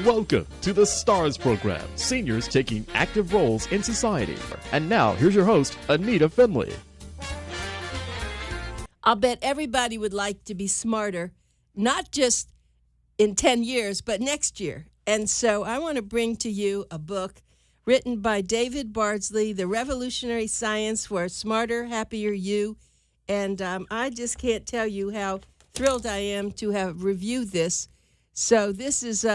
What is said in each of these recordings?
Welcome to the STARS program, seniors taking active roles in society. And now, here's your host, ANITA FINLEY. I'll bet everybody would like to be smarter, not just in 10 years, but next year. And so I want to bring to you a book written by David Bardsley, The Revolutionary Science for a Smarter, Happier You. And I just can't tell you how thrilled I am to have reviewed this. So this is,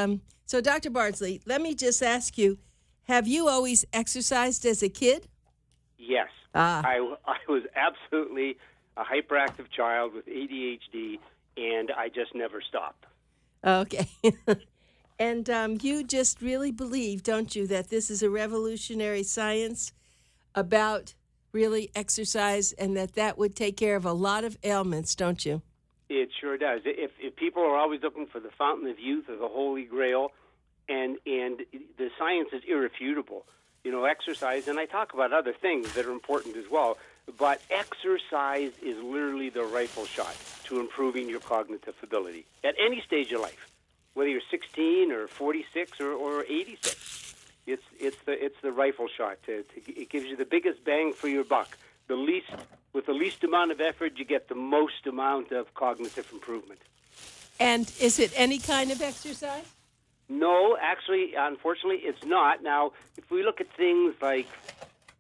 so Dr. Bardsley, let me just ask you, have you always exercised as a kid? Yes. I was absolutely a hyperactive child with ADHD, and I just never stopped. Okay. And you just really believe, don't you, that this is a revolutionary science about really exercise and that would take care of a lot of ailments, don't you? It sure does. If people are always looking for the fountain of youth or the holy grail, and the science is irrefutable, exercise, and I talk about other things that are important as well, but exercise is literally the rifle shot to improving your cognitive ability at any stage of life, whether you're 16 or 46 or 86. It's the rifle shot. It gives you the biggest bang for your buck. With the least amount of effort, you get the most amount of cognitive improvement. And is it any kind of exercise? No, actually, unfortunately, it's not. Now, if we look at things like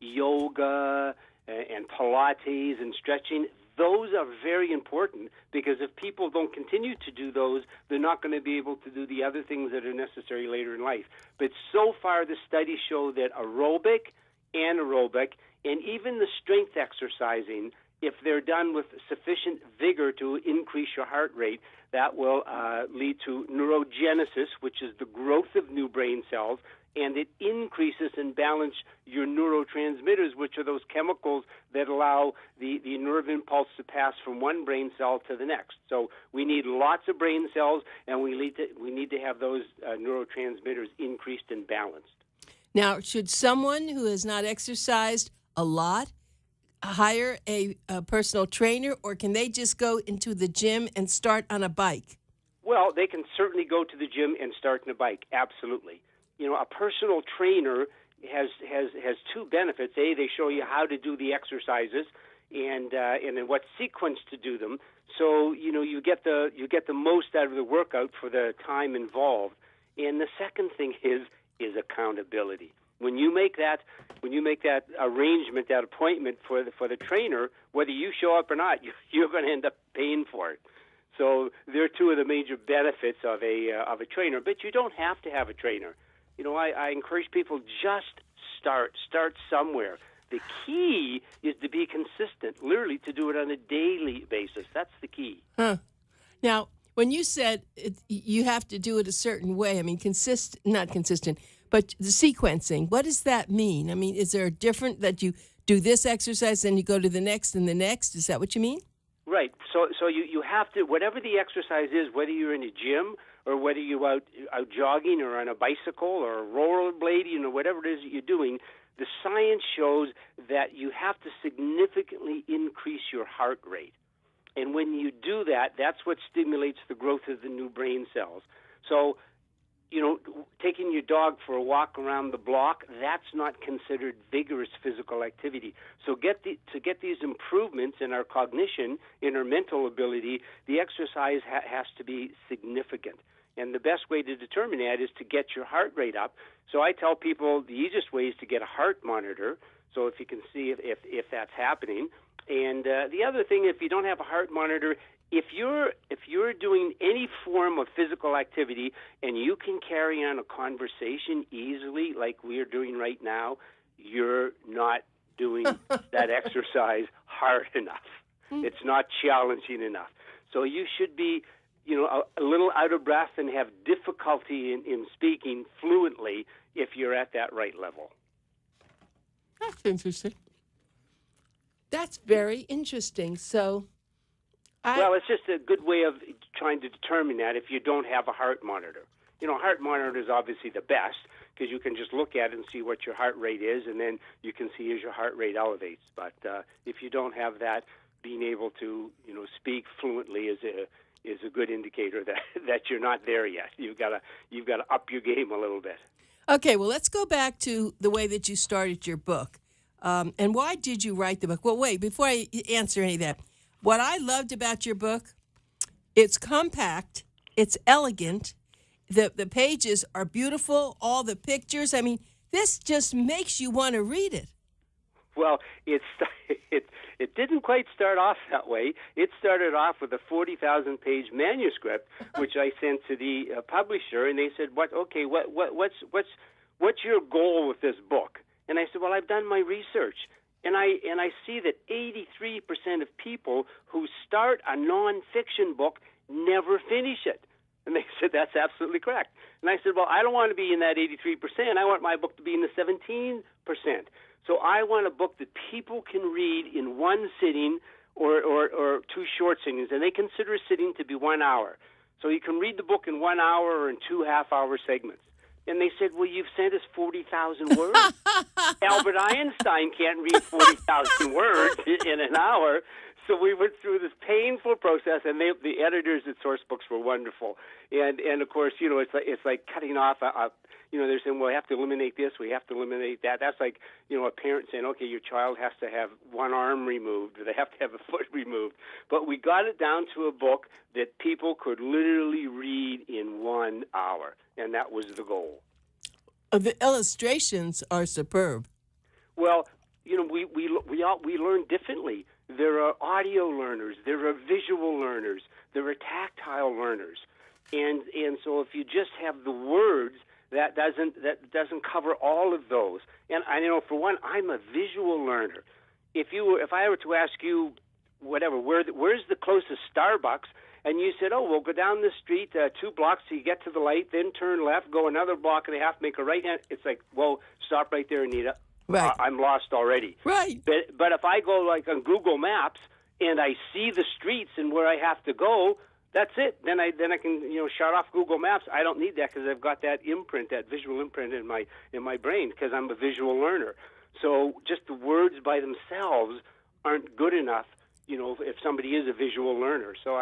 yoga and Pilates and stretching, those are very important because if people don't continue to do those, they're not going to be able to do the other things that are necessary later in life. But so far, the studies show that aerobic, anaerobic, and even the strength exercising, if they're done with sufficient vigor to increase your heart rate, that will lead to neurogenesis, which is the growth of new brain cells, and it increases and balances your neurotransmitters, which are those chemicals that allow the nerve impulse to pass from one brain cell to the next. So we need lots of brain cells, and we need to have those neurotransmitters increased and balanced. Now, should someone who has not exercised a lot hire a personal trainer, or can they just go into the gym and start on a bike? Well, they can certainly go to the gym and start on a bike, absolutely. A personal trainer has two benefits. A, they show you how to do the exercises and in what sequence to do them. So, you get the most out of the workout for the time involved. And the second thing is accountability. When you make that arrangement, that appointment for the trainer, whether you show up or not, you're going to end up paying for it. So they're two of the major benefits of a trainer. But you don't have to have a trainer. I encourage people just start somewhere. The key is to be consistent, literally to do it on a daily basis. That's the key. Huh. Now, when you said you have to do it a certain way, I mean, not consistent, but the sequencing, what does that mean? I mean, is there a different that you do this exercise, then you go to the next and the next? Is that what you mean? Right. So you have to, whatever the exercise is, whether you're in a gym or whether you're out jogging or on a bicycle or a rollerblade, whatever it is that you're doing, the science shows that you have to significantly increase your heart rate. And when you do that, that's what stimulates the growth of the new brain cells. So, taking your dog for a walk around the block, that's not considered vigorous physical activity. So to get these improvements in our cognition, in our mental ability, the exercise has to be significant. And the best way to determine that is to get your heart rate up. So I tell people the easiest way is to get a heart monitor, so if you can see if that's happening. And the other thing, if you don't have a heart monitor, if you're doing any form of physical activity and you can carry on a conversation easily like we are doing right now, you're not doing that exercise hard enough. It's not challenging enough. So you should be, a little out of breath and have difficulty in speaking fluently if you're at that right level. That's interesting. That's very interesting. So, well, it's just a good way of trying to determine that if you don't have a heart monitor. Heart monitor is obviously the best because you can just look at it and see what your heart rate is, and then you can see as your heart rate elevates. But if you don't have that, being able to, speak fluently is a good indicator that you're not there yet. You've got to up your game a little bit. Okay, well, let's go back to the way that you started your book. And why did you write the book? Well, wait, before I answer any of that, what I loved about your book, it's compact, it's elegant, the pages are beautiful, all the pictures. I mean, this just makes you want to read it. Well, it didn't quite start off that way. It started off with a 40,000-page manuscript, which I sent to the publisher, and they said, what's your goal with this book? And I said, well, I've done my research, and I see that 83% of people who start a nonfiction book never finish it. And they said, that's absolutely correct. And I said, well, I don't want to be in that 83%. I want my book to be in the 17%. So I want a book that people can read in one sitting or two short sittings, and they consider a sitting to be 1 hour. So you can read the book in 1 hour or in 2 half-hour segments. And they said, well, you've sent us 40,000 words. Albert Einstein can't read 40,000 words in an hour. So we went through this painful process, and the editors at Sourcebooks were wonderful. And of course, it's like cutting off they're saying, well, we have to eliminate this, we have to eliminate that. That's like, a parent saying, okay, your child has to have one arm removed, or they have to have a foot removed. But we got it down to a book that people could literally read in 1 hour, and that was the goal. The illustrations are superb. Well, we learn differently. There are audio learners, there are visual learners, there are tactile learners, and so if you just have the words, that doesn't cover all of those. And I know, for one, I'm a visual learner. If I were to ask you, where's the closest Starbucks, and you said, oh, well, go down the street 2 blocks till you get to the light, then turn left, go another block and a half, make a right hand. It's like, well, stop right there, Anita. Right. I'm lost already. Right. But if I go like on Google Maps and I see the streets and where I have to go, that's it. Then I can shut off Google Maps. I don't need that because I've got that imprint, that visual imprint in my brain, because I'm a visual learner. So just the words by themselves aren't good enough, if somebody is a visual learner. So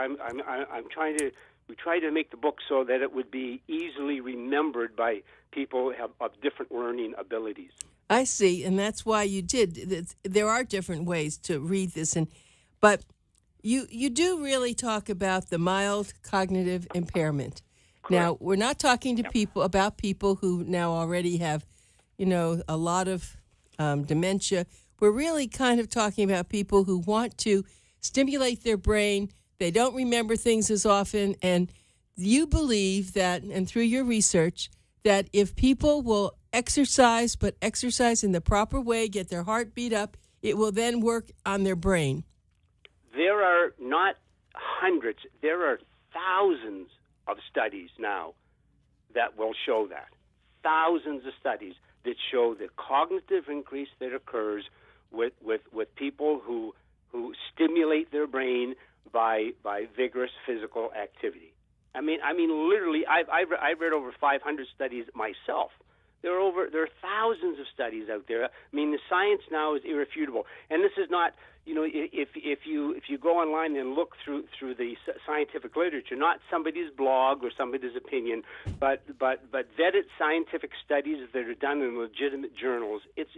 we try to make the book so that it would be easily remembered by people of different learning abilities. I see, and that's why you did. There are different ways to read this, but you do really talk about the mild cognitive impairment. Correct. Now, we're not talking to people who now already have, a lot of dementia. We're really kind of talking about people who want to stimulate their brain. They don't remember things as often, and you believe that, and through your research, that if people will exercise, but exercise in the proper way, get their heart beat up, it will then work on their brain. There are not hundreds, there are thousands of studies now that will show that. Thousands of studies that show the cognitive increase that occurs with people who stimulate their brain by vigorous physical activity. I mean, literally, I've read over 500 studies myself. There are thousands of studies out there. I mean, the science now is irrefutable, and this is not, if you go online and look through the scientific literature, not somebody's blog or somebody's opinion, but vetted scientific studies that are done in legitimate journals. It's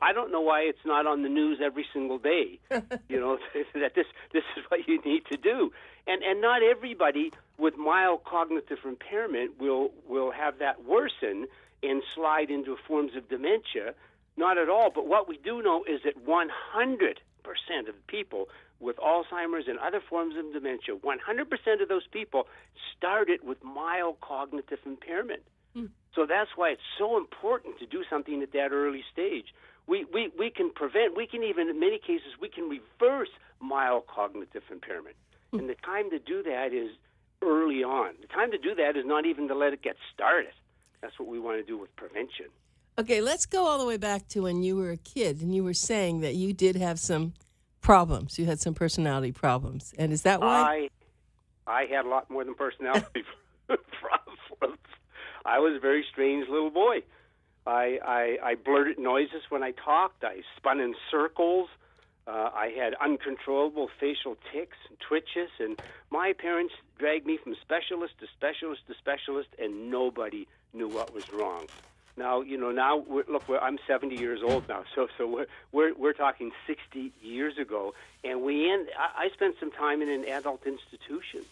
I don't know why it's not on the news every single day. That this is what you need to do. And not everybody with mild cognitive impairment will have that worsen and slide into forms of dementia. Not at all. But what we do know is that 100% of people with Alzheimer's and other forms of dementia, 100% of those people started with mild cognitive impairment. So that's why it's so important to do something at that early stage. We can prevent, we can even, in many cases, we can reverse mild cognitive impairment. And the time to do that is early on. The time to do that is not even to let it get started. That's what we want to do with prevention. Okay, let's go all the way back to when you were a kid, and you were saying that you did have some problems. You had some personality problems. And is that why? I had a lot more than personality problems. I was a very strange little boy. I blurted noises when I talked. I spun in circles. I had uncontrollable facial tics and twitches, and my parents dragged me from specialist to specialist to specialist, and nobody knew what was wrong. Now, I'm 70 years old now, so we're talking 60 years ago, and I spent some time in an adult institution.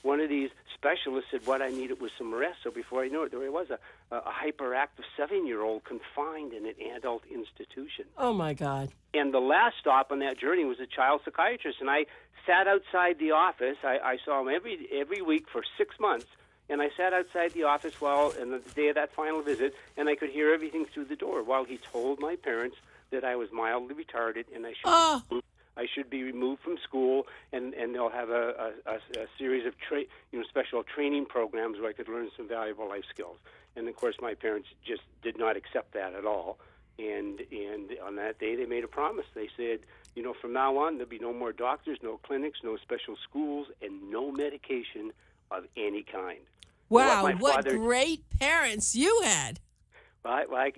One of these specialists said what I needed was some rest, so before I knew it, there was a hyperactive 7-year-old confined in an adult institution. Oh, my God. And the last stop on that journey was a child psychiatrist, and I sat outside the office. I saw him every week for 6 months, and I sat outside the office on the day of that final visit, and I could hear everything through the door while he told my parents that I was mildly retarded and I should be removed from school, and they'll have a series of special training programs where I could learn some valuable life skills. And of course, my parents just did not accept that at all. And on that day, they made a promise. They said, from now on, there'll be no more doctors, no clinics, no special schools, and no medication of any kind. Wow, what great parents you had. I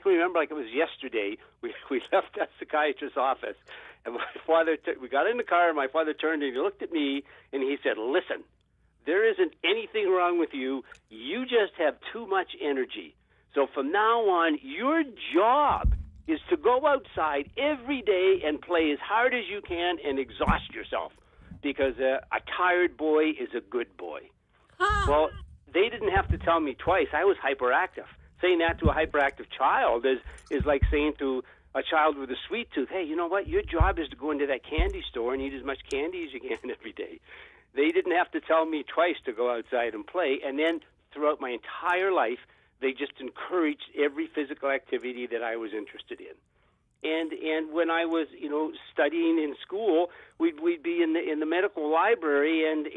can remember like it was yesterday. We left that psychiatrist's office, and my father, we got in the car, and my father turned and he looked at me, and he said, "Listen, there isn't anything wrong with you. You just have too much energy. So from now on, your job is to go outside every day and play as hard as you can and exhaust yourself, because a tired boy is a good boy." Well, they didn't have to tell me twice. I was hyperactive. Saying that to a hyperactive child is like saying to a child with a sweet tooth, "Hey, you know what? Your job is to go into that candy store and eat as much candy as you can every day." They didn't have to tell me twice to go outside and play. And then throughout my entire life, they just encouraged every physical activity that I was interested in. And when I was, studying in school, we'd be in the medical library, and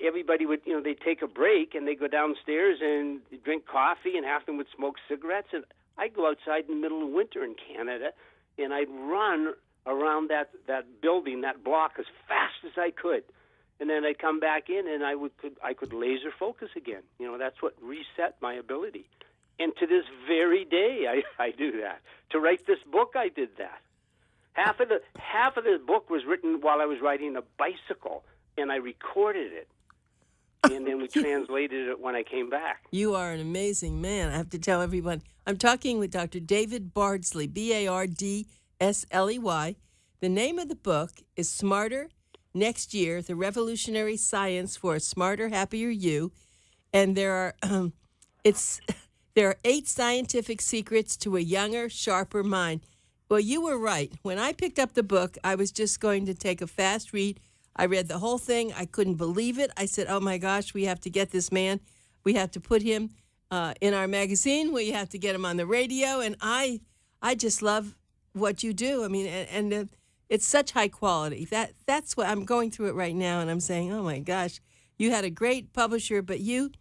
everybody would, they'd take a break and they'd go downstairs and drink coffee, and half of them would smoke cigarettes. And I'd go outside in the middle of winter in Canada, and I'd run around that building, that block, as fast as I could. And then I'd come back in, and I could laser focus again. That's what reset my ability. And to this very day, I do that. To write this book, I did that. Half of the book was written while I was riding a bicycle, and I recorded it. And then we translated it when I came back. You are an amazing man. I have to tell everyone. I'm talking with Dr. David Bardsley, Bardsley. The name of the book is Smarter Next Year, The Revolutionary Science for a Smarter, Happier You. And there are 8 scientific secrets to a younger, sharper mind. Well, you were right. When I picked up the book, I was just going to take a fast read. I read the whole thing. I couldn't believe it. I said, "Oh, my gosh, we have to get this man. We have to put him in our magazine. We have to get him on the radio." And I just love what you do. I mean, and it's such high quality. That's what I'm going through it right now, and I'm saying, "Oh, my gosh, you had a great publisher, but you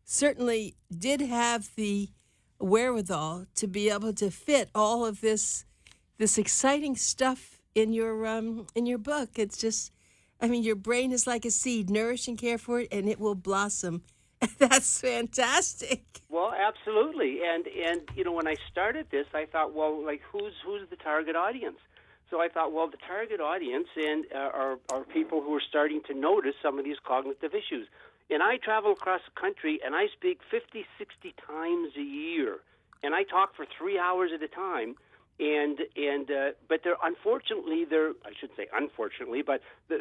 certainly did have the wherewithal to be able to fit all of this exciting stuff in your book." It's just, I mean, your brain is like a seed. Nourish and care for it, and it will blossom. That's fantastic. Well, absolutely. And when I started this, I thought, well, like, who's the target audience? So I thought, well, the target audience are people who are starting to notice some of these cognitive issues. And I travel across the country, and I speak 50, 60 times a year. And I talk for 3 hours at a time. But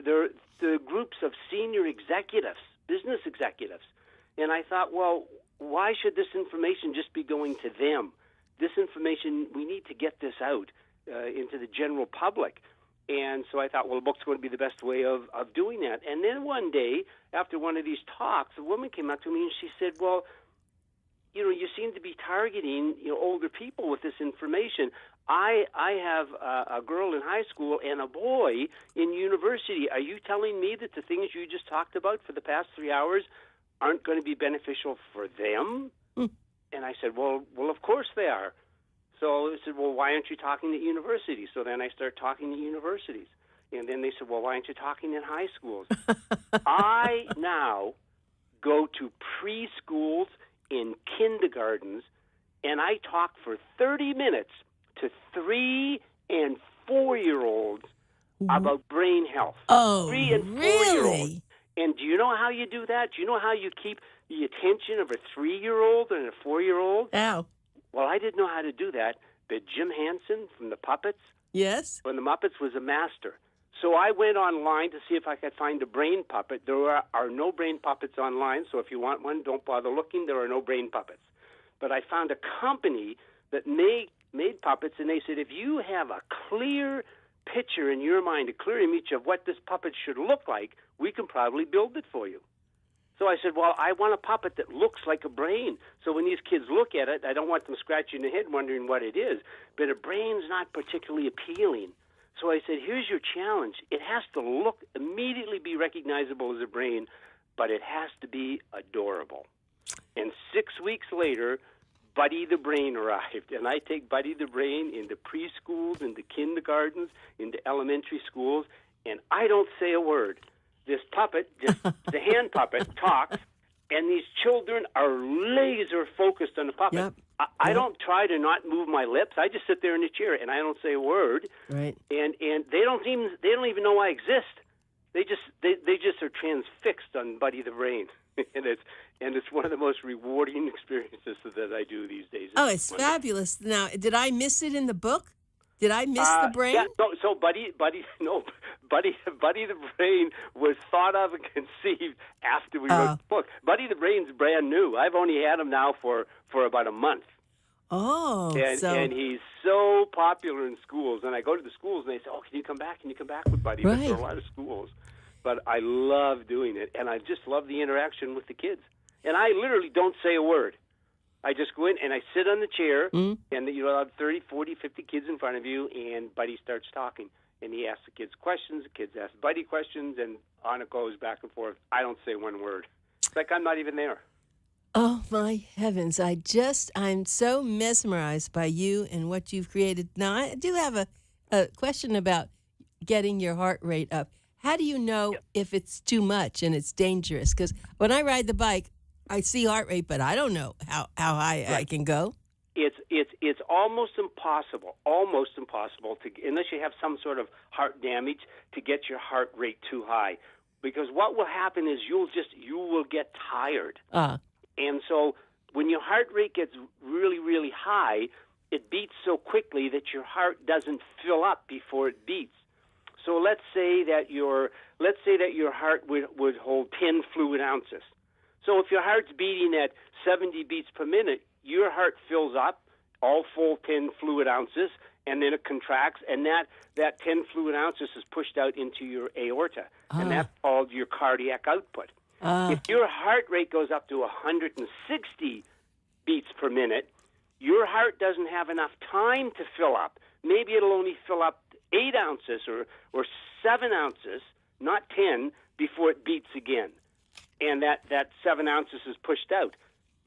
they're groups of senior executives, business executives. And I thought, well, why should this information just be going to them? This information, we need to get this out into the general public. And so I thought, well, a book's going to be the best way of doing that. And then one day, after one of these talks, a woman came up to me and she said, well, you seem to be targeting older people with this information. I have a girl in high school and a boy in university. Are you telling me that the things you just talked about for the past 3 hours aren't going to be beneficial for them? And I said, well, of course they are. So I said, well, why aren't you talking at universities? So then I started talking at universities. And then they said, well, why aren't you talking in high schools? I now go to preschools, in kindergartens, and I talk for 30 minutes to 3- and 4-year-olds about brain health. Oh, 3 and 4-year-olds. really? And do you know how you do that? Do you know how you keep the attention of a 3-year-old and a 4-year-old? How? Well, I didn't know how to do that, but Jim Henson from the Puppets, Yes? from the Muppets, was a master. So I went online to see if I could find a brain puppet. There are no brain puppets online, so if you want one, don't bother looking. There are no brain puppets. But I found a company that made puppets, and they said, if you have a clear picture in your mind, a clear image of what this puppet should look like, we can probably build it for you. So I said, well, I want a puppet that looks like a brain. So when these kids look at it, I don't want them scratching their head wondering what it is. But a brain's not particularly appealing. So I said, here's your challenge. It has to look, immediately be recognizable as a brain, but it has to be adorable. And 6 weeks later, Buddy the Brain arrived. And I take Buddy the Brain into preschools, into kindergartens, into elementary schools, and I don't say a word. This puppet, the hand puppet, talks, and these children are laser focused on the puppet. Yep. I don't try to not move my lips. I just sit there in the chair and I don't say a word. Right. And they don't even know I exist. They just are transfixed on Buddy the Brain. and it's one of the most rewarding experiences that I do these days. Oh, it's fabulous. Now, did I miss it in the book? Did I miss the brain? Yeah, so Buddy the Brain was thought of and conceived after we wrote the book. Buddy the Brain's brand new. I've only had him now for about a month. Oh, and he's so popular in schools. And I go to the schools and they say, "Oh, can you come back? Can you come back with Buddy?" Right. But there are a lot of schools, but I love doing it, and I just love the interaction with the kids. And I literally don't say a word. I just go in and I sit on the chair, and you have 30, 40, 50 kids in front of you, and Buddy starts talking. And he asks the kids questions, the kids ask Buddy questions, and on it goes back and forth. I don't say one word. It's like I'm not even there. Oh, my heavens. I'm so mesmerized by you and what you've created. Now, I do have a question about getting your heart rate up. How do you know if it's too much and it's dangerous? Because when I ride the bike, I see heart rate, but I don't know how high I can go. It's almost impossible to, unless you have some sort of heart damage, to get your heart rate too high, because what will happen is you will get tired, and so when your heart rate gets really, really high, it beats so quickly that your heart doesn't fill up before it beats. So let's say that your heart would hold 10 fluid ounces. So if your heart's beating at 70 beats per minute, your heart fills up, all full 10 fluid ounces, and then it contracts, and that 10 fluid ounces is pushed out into your aorta, and that's called your cardiac output. If your heart rate goes up to 160 beats per minute, your heart doesn't have enough time to fill up. Maybe it'll only fill up 8 ounces or 7 ounces, not 10, before it beats again. And that 7 ounces is pushed out.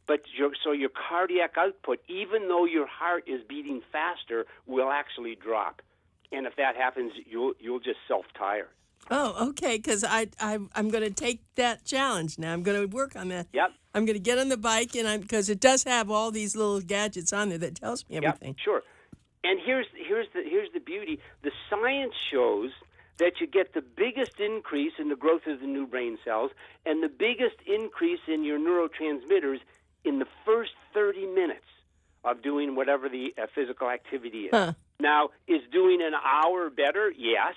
But your cardiac output, even though your heart is beating faster, will actually drop. And if that happens, you'll just self-tire. Oh, okay, because I'm going to take that challenge now. I'm going to work on that. Yep. I'm going to get on the bike, and because it does have all these little gadgets on there that tells me everything. Yep, sure. And here's the beauty. The science shows that you get the biggest increase in the growth of the new brain cells and the biggest increase in your neurotransmitters in the first 30 minutes of doing whatever the physical activity is. Now, is doing an hour better? Yes.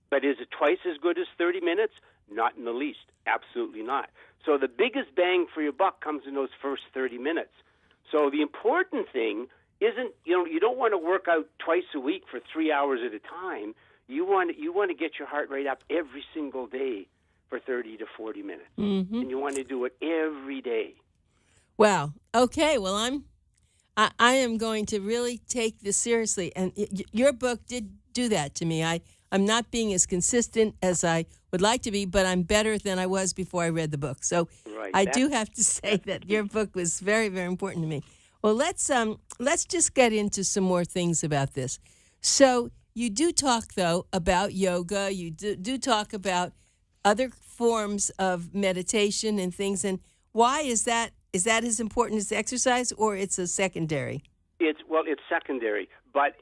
But is it twice as good as 30 minutes? Not in the least. Absolutely not. So the biggest bang for your buck comes in those first 30 minutes. So the important thing isn't, you don't want to work out twice a week for 3 hours at a time. You want to get your heart rate up every single day for 30 to 40 minutes. Mm-hmm. And you want to do it every day. Wow. Okay. Well, I am going to really take this seriously. And your book did do that to me. I'm not being as consistent as I would like to be, but I'm better than I was before I read the book. So right. I do have to say that your book was very, very important to me. Well, let's just get into some more things about this. So you do talk, though, about yoga. You do talk about other forms of meditation and things. And why is that? Is that as important as exercise, or it's a secondary? It's secondary, but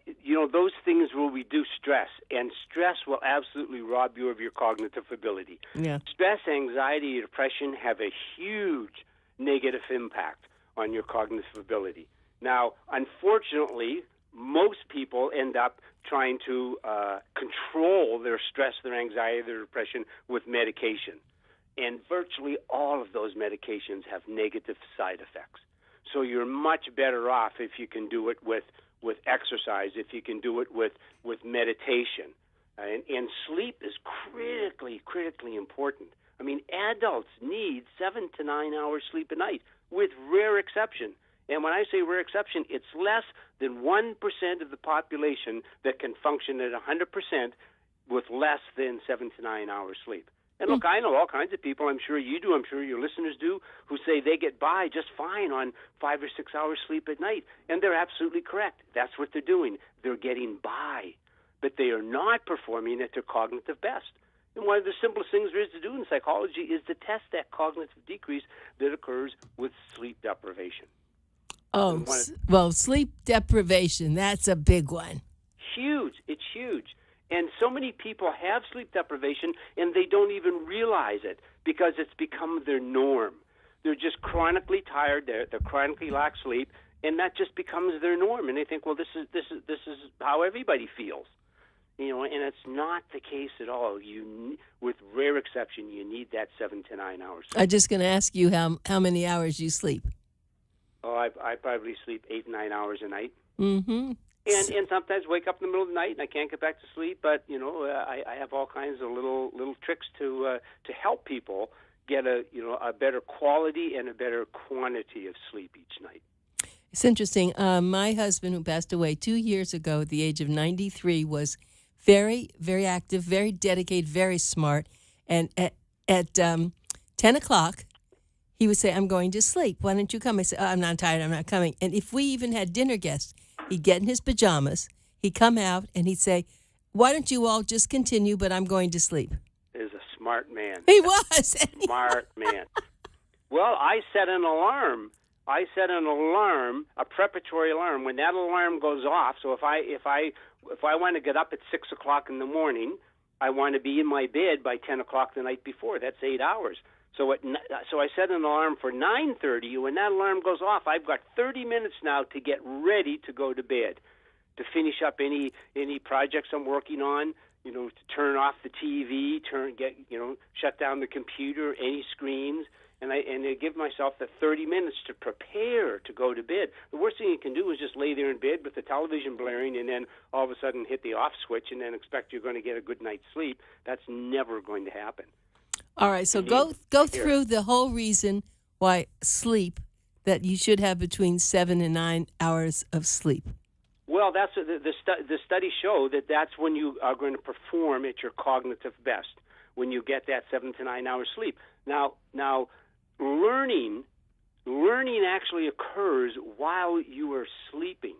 those things will reduce stress, and stress will absolutely rob you of your cognitive ability. Yeah. Stress, anxiety, depression have a huge negative impact on your cognitive ability. Now, unfortunately, most people end up trying to control their stress, their anxiety, their depression with medication, and virtually all of those medications have negative side effects. So you're much better off if you can do it with exercise, if you can do it with meditation. And sleep is critically important. I mean, adults need 7 to 9 hours sleep a night, with rare exception. And when I say rare exception, it's less than 1% of the population that can function at 100% with less than 7 to 9 hours sleep. And look, I know all kinds of people, I'm sure you do, I'm sure your listeners do, who say they get by just fine on 5 or 6 hours sleep at night. And they're absolutely correct. That's what they're doing. They're getting by. But they are not performing at their cognitive best. And one of the simplest things there is to do in psychology is to test that cognitive decrease that occurs with sleep deprivation. Oh, well, sleep deprivation, that's a big one. Huge. It's huge. And so many people have sleep deprivation, and they don't even realize it because it's become their norm. They're just chronically tired. They chronically lack sleep, and that just becomes their norm. And they think, well, this is how everybody feels, And it's not the case at all. With rare exception, you need that 7 to 9 hours. I'm just going to ask you how many hours you sleep. Oh, I probably sleep 8 to 9 hours a night. Mm-hmm. And sometimes wake up in the middle of the night and I can't get back to sleep. But I have all kinds of little tricks to help people get a better quality and a better quantity of sleep each night. It's interesting. My husband, who passed away 2 years ago at the age of 93, was very, very active, very dedicated, very smart. And at 10 o'clock, he would say, "I'm going to sleep. Why don't you come?" I said, "I'm not tired. I'm not coming." And if we even had dinner guests, he'd get in his pajamas, he'd come out, and he'd say, "Why don't you all just continue, but I'm going to sleep." Is a smart man. He was. Smart man. Well, I set an alarm. A preparatory alarm. When that alarm goes off, so if I want to get up at 6 o'clock in the morning, I want to be in my bed by 10 o'clock the night before. That's 8 hours. So I set an alarm for 9:30. When that alarm goes off, I've got 30 minutes now to get ready to go to bed, to finish up any projects I'm working on. To turn off the TV, shut down the computer, any screens, and I give myself the 30 minutes to prepare to go to bed. The worst thing you can do is just lay there in bed with the television blaring and then all of a sudden hit the off switch and then expect you're going to get a good night's sleep. That's never going to happen. All right, so go through the whole reason why sleep, that you should have between 7 and 9 hours of sleep. Well, that's the studies show that's when you are going to perform at your cognitive best, when you get that 7 to 9 hours sleep. Now, learning actually occurs while you are sleeping.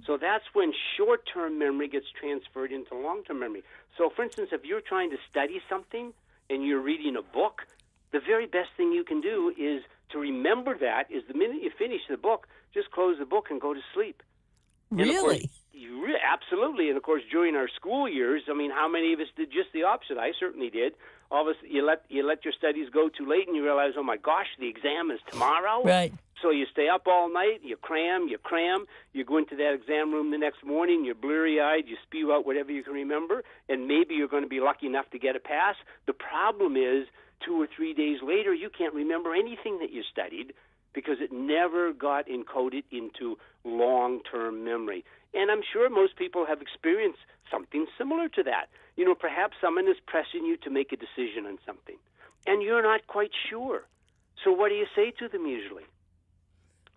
So that's when short-term memory gets transferred into long-term memory. So, for instance, if you're trying to study something and you're reading a book, the very best thing you can do is to remember that is the minute you finish the book, just close the book and go to sleep. Really? Absolutely. And, of course, during our school years, I mean, how many of us did just the opposite? I certainly did. All of us, you let your studies go too late and you realize, oh, my gosh, the exam is tomorrow. Right. So you stay up all night, you cram, you go into that exam room the next morning, you're bleary-eyed, you spew out whatever you can remember, and maybe you're going to be lucky enough to get a pass. The problem is 2 or 3 days later, you can't remember anything that you studied because it never got encoded into long-term memory. And I'm sure most people have experienced something similar to that. Perhaps someone is pressing you to make a decision on something, and you're not quite sure. So what do you say to them usually?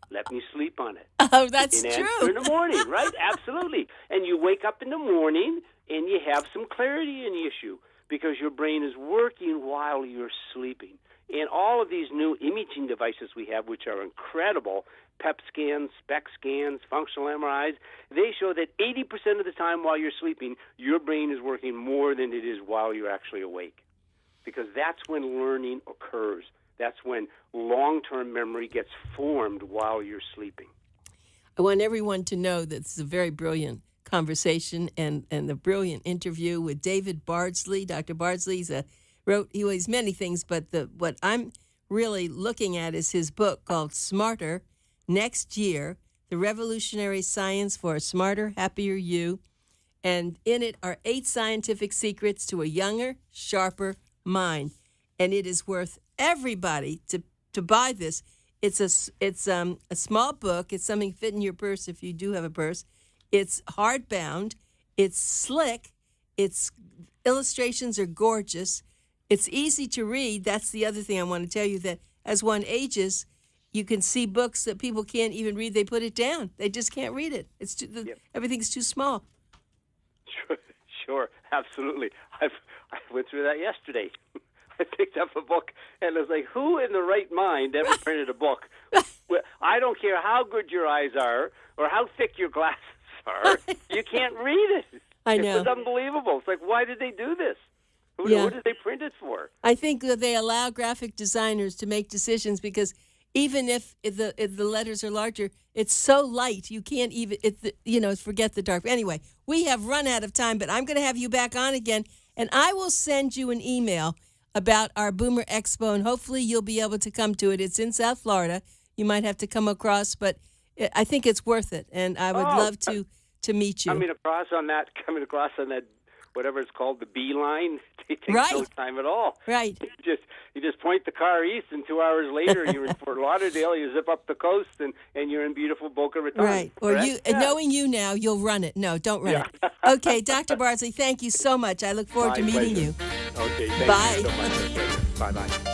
Let me sleep on it. Oh, that's true. Answer in the morning, right? Absolutely. And you wake up in the morning and you have some clarity in the issue because your brain is working while you're sleeping. And all of these new imaging devices we have, which are incredible, PET scans, SPECT scans, functional MRIs, they show that 80% of the time while you're sleeping, your brain is working more than it is while you're actually awake. Because that's when learning occurs. That's when long-term memory gets formed while you're sleeping. I want everyone to know that this is a very brilliant conversation and a brilliant interview with David Bardsley. Dr. Bardsley he was many things, but what I'm really looking at is his book called Smarter Next Year, The Revolutionary Science for a Smarter, Happier You. And in it are 8 scientific secrets to a younger, sharper mind. And it is worth everybody to buy this. It's a small book. It's something fit in your purse if you do have a purse. It's hardbound. It's slick. Its illustrations are gorgeous. It's easy to read. That's the other thing I want to tell you, that as one ages, you can see books that people can't even read. They put it down. They just can't read it. Everything's too small. Sure, absolutely. I went through that yesterday. I picked up a book, and it was like, who in the right mind ever printed a book? I don't care how good your eyes are or how thick your glasses are. You can't read it. I know. It was unbelievable. It's like, why did they do this? Who did they print it for? I think that they allow graphic designers to make decisions because even if the letters are larger, it's so light you can't even forget the dark. Anyway, we have run out of time, but I'm going to have you back on again, and I will send you an email about our Boomer Expo, and hopefully you'll be able to come to it. It's in South Florida. You might have to come across, but I think it's worth it, and I would love to meet you. Coming across on that, whatever it's called, the B line, it takes no time at all. Right. You just point the car east, and 2 hours later, you're in Fort Lauderdale. You zip up the coast, and you're in beautiful Boca Raton. Right. Or knowing you now, you'll run it. No, don't run it. Okay, Dr. Bardsley, thank you so much. I look forward to meeting you. Okay. Thank you so much. Bye-bye.